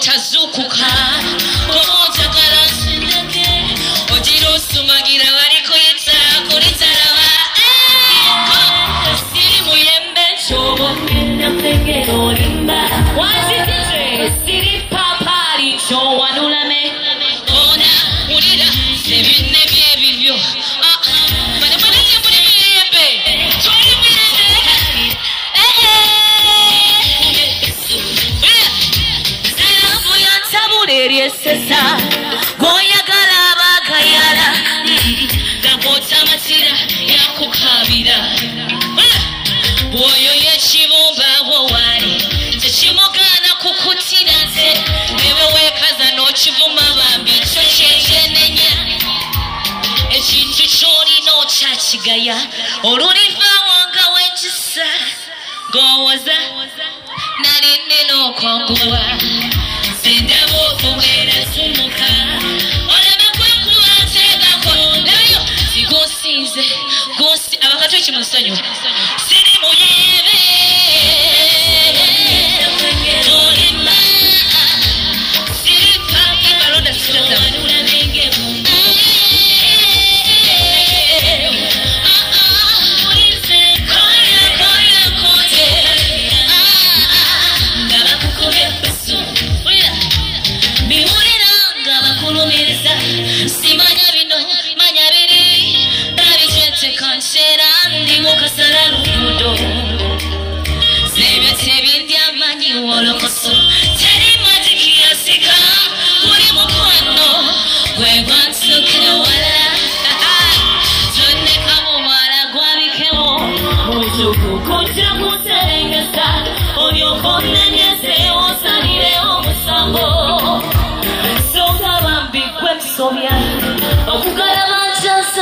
tazukuka omojagala nsindage ogira osumagira bali kuyitala kulitalaba siri muyembe kyobogenda tegera olimba wazitije siri papali kyowanulame ona ulira sebinne byebibyo eryesesa goyagala abagayala gagota amatira yakukabira bwoyo yekibumba bwowali tekimugana kukutira nze ebe wekaza n'okivuma bambi kyo kyenjenenya ekintu kyolina okyakigaya olulivaawo nga wekisa ngowoza nali nina okwanguwa sendabo obwera sumuka olabakwakubategako nayo sigosinze gosi abakato ekimusanyo siri muyebe olima siripa ibalonda sirata simanya bino manya biri babijete kansera ndi mukasala lugudo sebete bindyamanyi wolokoso teri majiki yasika kuli mukwano gwegwansukira wala tondeka mumwala gwabikewo muzuku kutira kuserengesa olyokonanyeze osalire omusango sobya okugalaba nkyasa